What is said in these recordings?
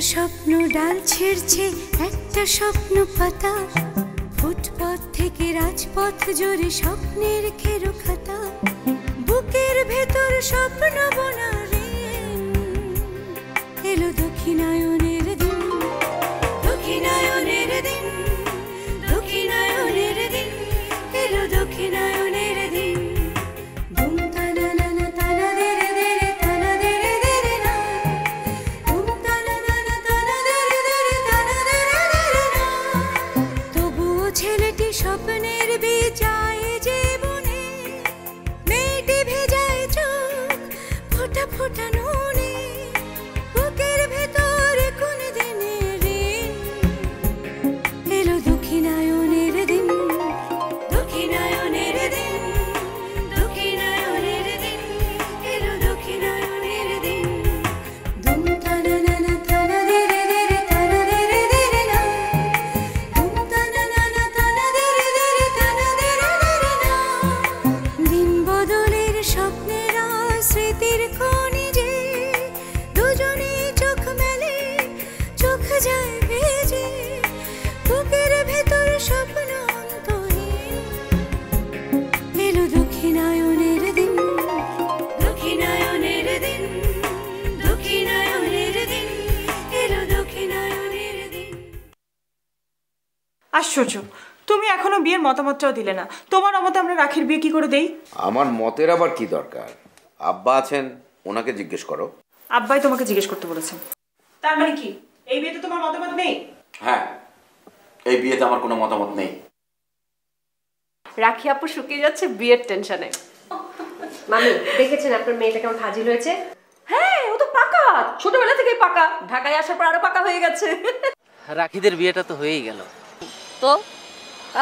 স্বপ্ন ডাল ছেড়ছে, একটা স্বপ্ন পাতা, ফুটপথ থেকে রাজপথ জুড়ে স্বপ্নের খেরো খাতা, বুকের ভেতর স্বপ্ন বোনা রে, এলো দক্ষিণায়নের দিন, দক্ষিণায়নের দিন, দক্ষিণায়নের দিন, এলো দক্ষিণায়নের দিন। ধুম তানা নানা তানা দেরে দেরে তানা দেরে দেরে না, ধুম তানা নানা তানা দেরে দেরে তানা দেরে দেরে না। তবুও ছেলেটি স্বপ্নের বিজায় জীবনে, মেয়েটি ভেজায় চোখ ফোটা ফোটা নুনে, বুকের ভেতরে কোন দিনের ঋণ, এলো দক্ষিণায়নের দিন, দক্ষিণায়নের দিন, দক্ষিণায়নের দিন, এলো দক্ষিণায়নের দিন। ধুম তানা নানা তানা দেরে দেরে তানা দেরে দেরে না, ধুম তানা নানা তানা দেরে দেরে তানা দেরে দেরে না। দিন বদলের স্বপ্নের স্মৃতির খনিজে, দুজনে চোখ মেলে চোখ যায় ভেজে, বুকের ভেতর স্বপ্ন অন্তহীন, এলো দক্ষিণায়নের দিন, দক্ষিণায়নের দিন, দক্ষিণায়নের দিন, এলো দক্ষিণায়নের দিন। আশ্চর্য, তুমি এখনো বিয়ের মতামতটাও দিলে না। তোমার মতে আমরা রাখির বিয়ে কি করে দেই? আমার মতের আবার কি দরকার? আব্বা আছেন, ওনাকে জিজ্ঞেস করো। আব্বাই তোমাকে জিজ্ঞেস করতে বলেছেন। তার মানে কি এই বিয়েতে তোমার মতামত নেই? হ্যাঁ, এই বিয়েতে আমার কোনো মতামত নেই। রাখি আপু শুকিয়ে যাচ্ছে বিয়ের টেনশনে। মামি দেখেছেন আপনার মেয়েটা কেমন ফাজিল হয়েছে? হ্যাঁ, ও তো পাকা, ছোটবেলা থেকেই পাকা, ঢাকায় আসার পর আরো পাকা হয়ে গেছে। রাখিদের বিয়েটা তো হয়েই গেল, তো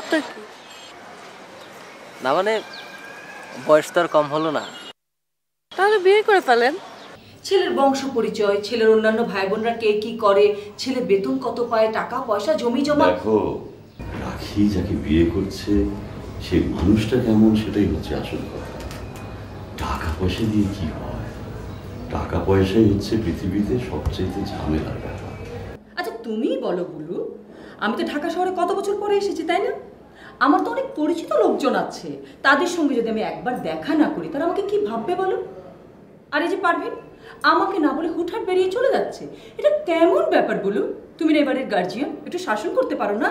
আপনার কি না মানে বয়স তো আর কম হলো না। তাহলে বিয়ে করে ফেলেন। ছেলের বংশ পরিচয়, ছেলের অন্যান্য ভাই বোনরা কে কি করে, ছেলে বেতন কত পায়, টাকা পয়সা জমি জমা। দেখো, রাখি যাকে বিয়ে করছে সেই মানুষটা কেমন সেটাই হচ্ছে আসল কথা। টাকা পয়সা দিয়ে কি হয়? টাকা পয়সাই হচ্ছে পৃথিবীতে সবচেয়ে ঝামেলার ব্যাপার। আচ্ছা তুমিই বলো বুলু, আমি তো ঢাকা শহরে কত বছর পরে এসেছি, তাই না? আমার তো অনেক পরিচিত লোকজন আছে, তাদের সঙ্গে যদি আমি একবার দেখা না করি তারা আমাকে কি ভাববে বলো? আর এই যে পারভিন আমাকে না বলে হুটহাট বেরিয়ে চলে যাচ্ছে, এটা কেমন ব্যাপার বলু? তুমি না এবারের গার্জিয়ান, একটু শাসন করতে পারো না?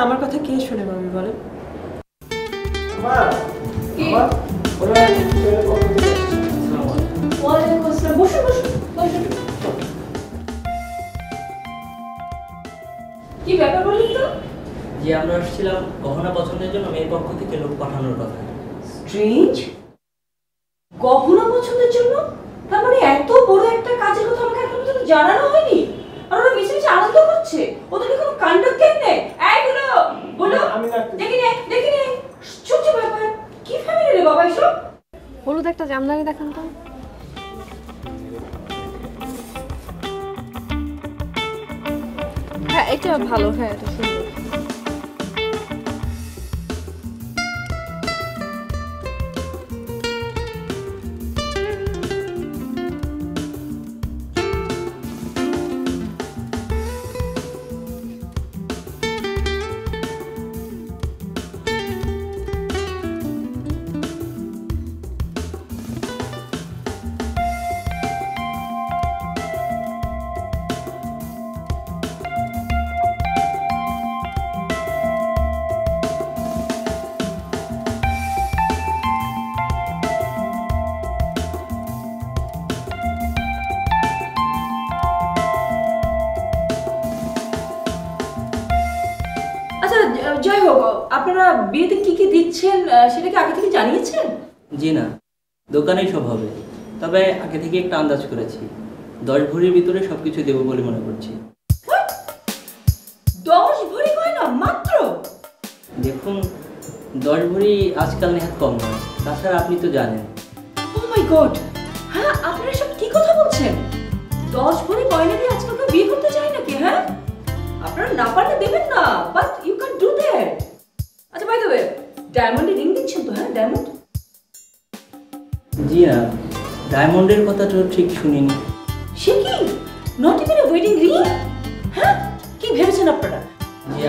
আমার কথা কে শুনে মামি বলেন? কি ব্যাপার বলুন তো? যে আমরা আসছিলাম গহনা পছন্দের জন্য মেয়ের পক্ষ থেকে লোক পাঠানোর কথা। স্ট্রেঞ্জ, গহনা পছন্দের জন্য? তার মানে এত বড় একটা কাজের কথা আমাকে এখনো পর্যন্ত জানানো হয়নি, আর ওরা মিশে মিশে আনন্দ করছে। ওদের কি কোনো কাণ্ড জ্ঞান নেই? এই বলো বলো, দেখি নে ছোট ব্যাপার, কি ফ্যামিলি রে বাবা এসব? হলুদ একটা জামদানি দেখান তো। হ্যাঁ এটা ভালো, হ্যাঁ এটা সুন্দর। যাই হোক, আপনারা বিয়েতে কি কি দিচ্ছেন সেটা কি আগে থেকে জানিয়েছেন? জি না, দোকানেই সব হবে, তবে আগে থেকে একটা আন্দাজ করেছি। 10 ভরির ভিতরে সবকিছু দেবো বলে মনে করছি। 10 ভরি গয়না মাত্র? দেখুন, 10 ভরি আজকাল নেহাত কম নয়, তাছাড়া আপনি তো জানেন। ও মাই গড, হ্যাঁ আপনারা সব কি কথা বলছেন? 10 ভরি গয়না দিয়ে আজকাল কেউ বিয়ে করতে চায় নাকি? হ্যাঁ আপনারা না পারলে দেবেন না, but you can do that. আচ্ছা বাই দ্য ওয়ে, ডায়মন্ডের রিং দিচ্ছেন তো? হ্যাঁ ডায়মন্ড। জি না, ডায়মন্ডের কথা তো ঠিক শুনিনি। সে কি not even a wedding ring? হ্যাঁ, কি ভেবেছেন আপনারা?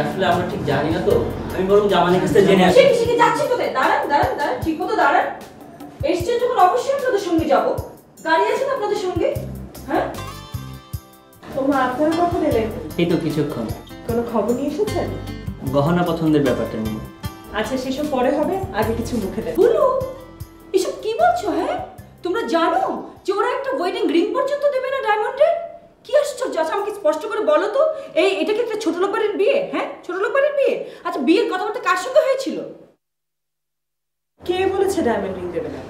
আসলে আমরা ঠিক জানি না তো, আমি বরং জামানের কাছে জেনে আসি। শিখে যাচ্ছেন কোথায়? দাঁড়ান দাঁড়ান দাঁড়ান, ঠিক মতো দাঁড়ান। এসছেন যখন অবশ্যই আপনাদের সঙ্গে যাব। গাড়ি আছে আপনাদের সঙ্গে? হ্যাঁ, তোমরা আপনারা কখন এলেন? এই তো কিছুক্ষণ। কোনো খবর নিয়ে এসেছেন? গহনা পছন্দের ব্যাপারটা নিয়ে। আচ্ছা সেসব পরে হবে, আগে কিছু মুখে দেন। বলো, এসব কি বলছো? হ্যাঁ, তোমরা জানো যে ওরা একটা ওয়েডিং রিং পর্যন্ত দেবে না ডায়মন্ডের? কি আশ্চর্য! আচ্ছা আমাকে স্পষ্ট করে বলো তো, এটা কি একটা ছোট লোক বাড়ির বিয়ে? হ্যাঁ, ছোট লোক বাড়ির বিয়ে। আচ্ছা বিয়ের কথাবার্তা কার সঙ্গে হয়েছিল? কে বলেছে ডায়মন্ড রিং দেবে না?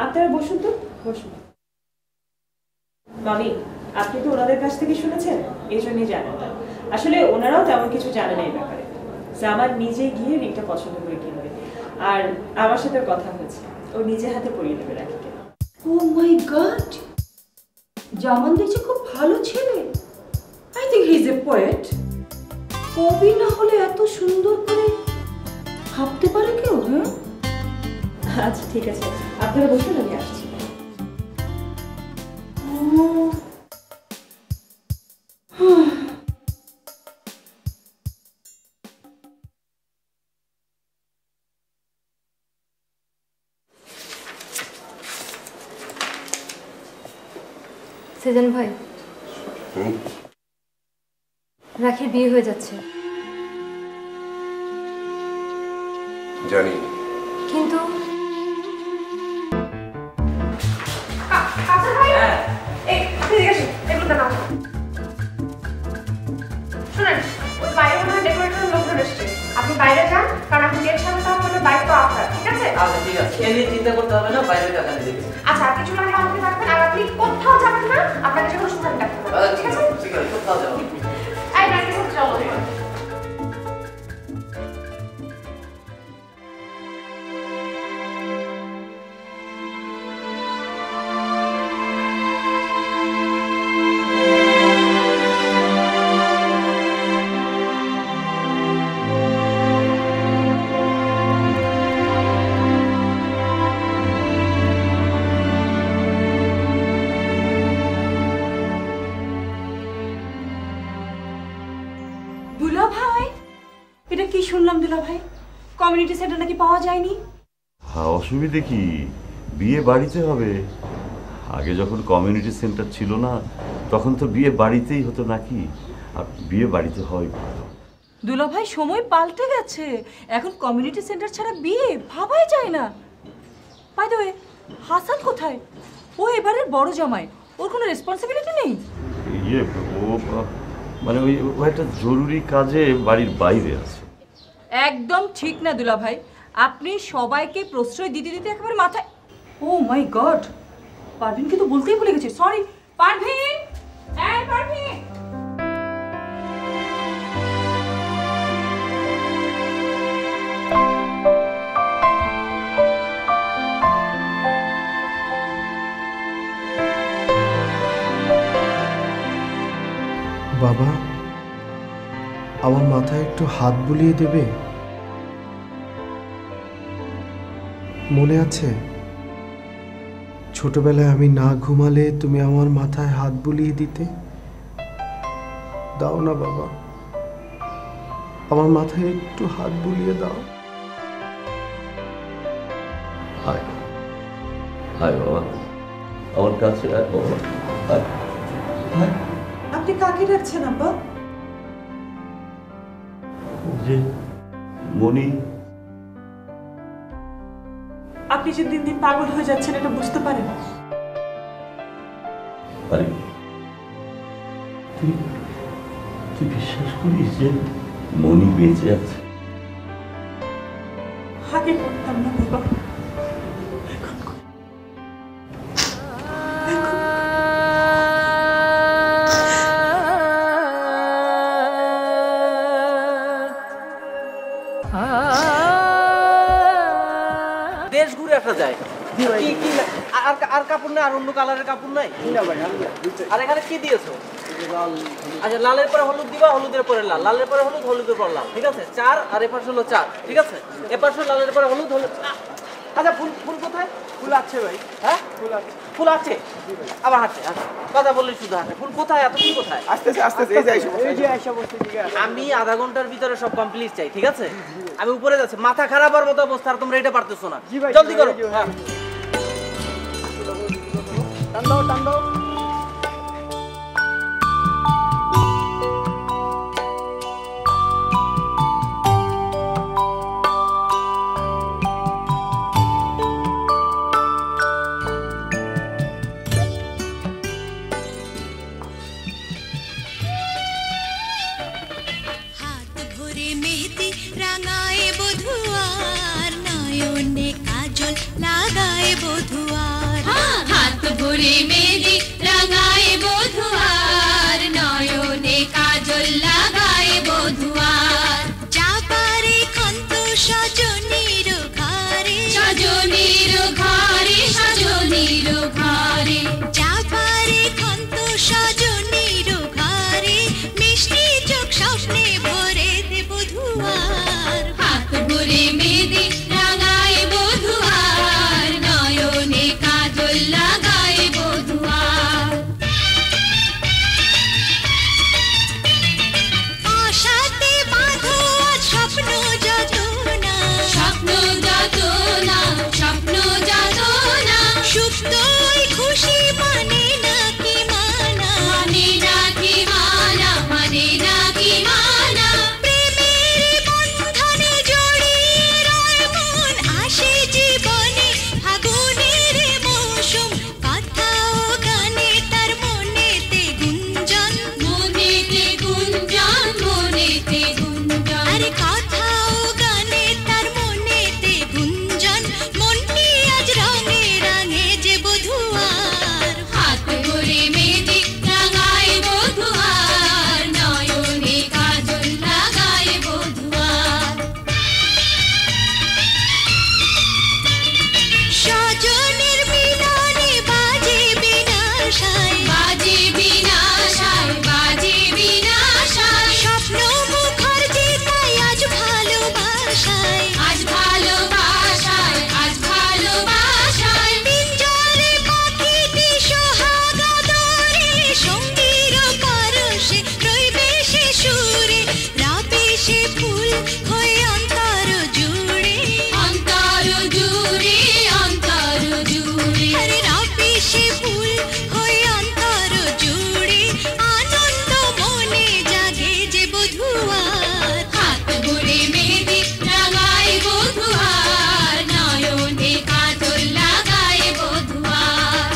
আপনারা বসুন তো, বসুন। মামি, আপনি তো ওনাদের কাছ থেকে শুনেছেন, এই জন্যই জানেন না। আসলে ওনারাও তেমন কিছু জানে না এই ব্যাপারে। জামার নিজে গিয়ে রিংটা পছন্দ করে কিনবে, আর আমার সাথে কথা হয়েছে, ও নিজে হাতে পরিয়ে দেবে রাখিকে। ও মাই গড, জামান দেখছি খুব ভালো ছেলে। I think he is a poet. কবি না হলে এত সুন্দর করে ভাবতে পারে কেউ? হ্যাঁ, আচ্ছা ঠিক আছে, আপনারা বসুন, আমি আসছি। সেজান ভাই, রাখির বিয়ে হয়ে যাচ্ছে। জানি, কিন্তু আপনি বাইরে যান, কারণ আপনি ডেট সামনে তো আপনার দায়িত্ব আপনার, ঠিক আছে? আচ্ছা ঠিক আছে, এ নিয়ে চিন্তা করতে হবে না, বাইরে টাকা নিয়ে দেখেছি। আচ্ছা কিছু লাগে আমাকে রাখবেন, আর আপনি কোথাও যাবেন না, আপনাকে যে কোনো সময় ডাকতে হবে, ঠিক আছে? ঠিক আছে, কোথাও যাবো। এই ডাক্তার সাথে চলো। দুলা ভাই, এটা কি শুনলাম দুলা ভাই? কমিউনিটি সেন্টার নাকি পাওয়া যায়নি? হ্যাঁ, অসুবিধে কি? বিয়ে বাড়িতে হবে। আগে যখন কমিউনিটি সেন্টার ছিল না, তখন তো বিয়ে বাড়িতেই হতো নাকি? আর বিয়ে বাড়িতে হয় ভালো। দুলা ভাই, সময় পাল্টে গেছে। এখন কমিউনিটি সেন্টার ছাড়া বিয়ে ভাবাই যায় না। বাই দ্য ওয়ে, হাসান কোথায়? ও এবারের বড় জামাই, ওর কোনো রেসপন্সিবিলিটি নেই? ইয়ে ও মানে ও একটা জরুরি কাজে বাড়ির বাইরে আছে। একদম ঠিক না দুলা ভাই, আপনি সবাইকে প্রশ্রয় দিতে দিতে একেবারে মাথায়। ও মাই গড, পারভিনকে তো বলতেই ভুলে গেছি। সরি পারভিন, এই পারভিন। বাবা, আমার মাথায় একটু হাত বুলিয়ে দেবে? মনে আছে ছোটবেলায় আমি না ঘুমালে তুমি আমার মাথায় হাত বুলিয়ে দিতে? দাও না বাবা, আমার মাথায় একটু হাত বুলিয়ে দাও। হায় হায় বাবা, আমার কাছে আয় বাবা, হায় হায়। আপনি কাকে ডাকছেন আব্বা? যে মনি। আপনি যে দিন দিন পাগল হয়ে যাচ্ছেন এটা বুঝতে পারেন? আরে তুই বিশ্বাস করিস যে মনি বেঁচে আছে? আগে করতাম না বাবা, দেশ ঘুরে আসা যায়। কি কি আর কাপড় নাই? আর অন্য কালারের কাপড় নাই? আর এখানে কি দিয়েছো? আচ্ছা, লালের পরে হলুদ দিবা, হলুদের পরে লাল, লালের পরে হলুদ, হলুদের পরে লাল, ঠিক আছে? 4 আর এপাশে হলো 4, ঠিক আছে? এপাশে লালের পরে হলুদ, হলুদ। আচ্ছা ফুল ফুল কোথায়? ফুল আছে ভাই। হ্যাঁ ফুল আছে আবার হাঁটে কথা বললে শুধু হাঁটে। ফুল কোথায়? এত ফুল কোথায়? আস্তে আস্তে এই যে আইসা বসে। ঠিক আছে, আমি আধা ঘন্টার ভিতরে সব কমপ্লিট চাই। ঠিক আছে, আমি উপরে যাচ্ছি। মাথা খারাপ হওয়ার মতো অবস্থা, আর তোমরা এটা পারতেছো না। জলদি করো। হ্যাঁ টান দাও টান দাও। লাগায় বধুয়ার, হাত ভরে মেহেদি রাঙায় বধুয়ার, নয়নে কাজল লাগায় বধুয়ার। চাপারে খন্ত সজনীর ঘরে, সজনীর ঘরে, সজনীর ঘরে। চাপারে খন্ত সজনীর ঘরে, মিষ্টি চোখ স্বপ্নে ভরে দে বধুয়ার, হাত ভরে মেহেদি রাঙায় বধুয়ার, নয়নে কাজল লাগায় বধুয়ার। আশাতে বাঁধো আজ স্বপ্ন যাতনা, স্বপ্ন যাতনা, স্বপ্ন যাতনা। সুপ্ত ওই খুশি মানে নাকি মানা, মানে নাকি মানা, মানে নাকি মানা। প্রেমের বন্ধনে জড়িয়ে রয় মন, আসে জীবনে ফাগুনের মৌসুম। কথা ও গানে তার মনেতে গুঞ্জন, মনেতে গুঞ্জন, মনেতে গুঞ্জন। আরে কথা ও গানে তার মনেতে গুঞ্জন, মনটি আজ রঙে রঙে যে বধুয়ার, হাত ভরে মেহেদি রাঙায় বধুয়ার, নয়নে কাজল লাগায় বধুয়ার। সজনের মিলনে বাজে বিনাশায়, বাজে বিনাশায়, বাজে বিনাশায়। স্বপ্ন মুখার্জি তাই আজ ভালোবাসায়, আজ ভালোবাসায়, আজ ভালোবাসায়। পিঞ্জরে পাখিটি সোহাগ আদরে, সঙ্গীর পরশে রইবে সে সুরে। রাবে সে ফুল হয়ে অন্তর জুড়ে, অন্তর জুড়ে, অন্তর জুড়ে। আরে রাবে সে ফুল হয়ে অন্তর জুড়ে, আনন্দ মনে জাগে যে বধুয়ার, হাত ভরে মেহেদি রাঙায় বধুয়ার, নয়নে কাজল লাগায় বধুয়ার।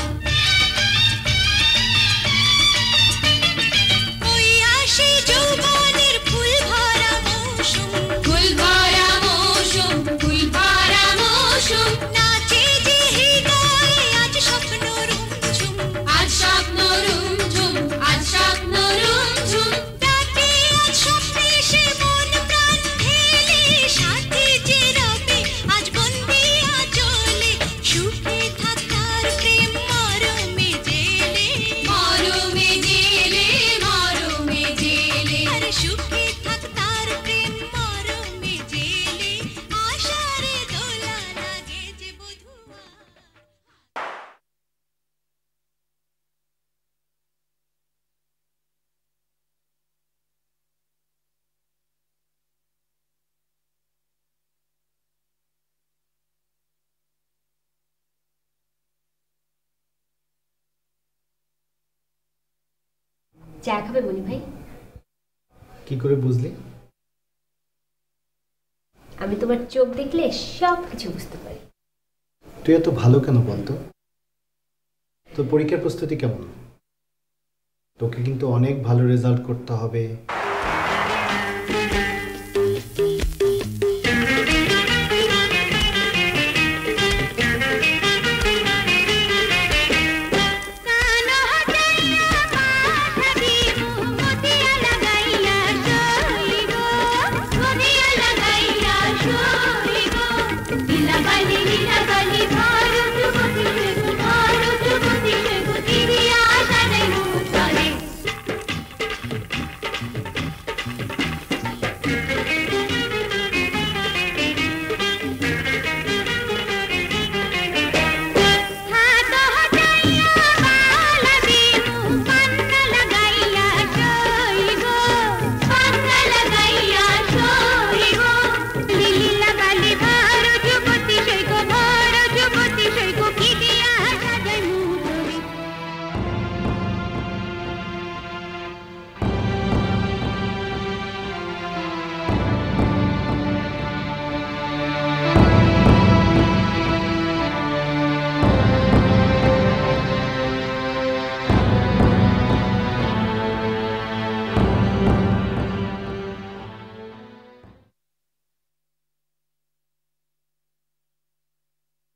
ওই আসে যৌবনের ফুল ভরা মৌসুম, ফুল ভরা মৌসুম, ফুল ভরা মৌসুম। নাচে যে হৃদয়ে আজ স্বপ্ন রুমঝুম, আজ স্বপ্ন রুমঝুম, আজ স্বপ্ন রুমঝুম। ডাকে আজ স্বপ্নে সে মন প্রাণ ঢেলে, সাথে যে রবে আজ বন্দি আঁচলে। সুখে থাক তার প্রেম মরমে জেলে, মরমে জেলে, মরমে জেলে। আরে সুখে থাক তার প্রেম মরমে জেলে, আশারে দোলা লাগে যে বধুয়া। চা খাবে মনি ভাই? কি করে বুঝলি? আমি তোমার চোখ দেখলে সব কিছু বুঝতে পারি। তুই এত ভালো কেন বলতো? তোর পরীক্ষার প্রস্তুতি কেমন? তোকে কিন্তু অনেক ভালো রেজাল্ট করতে হবে,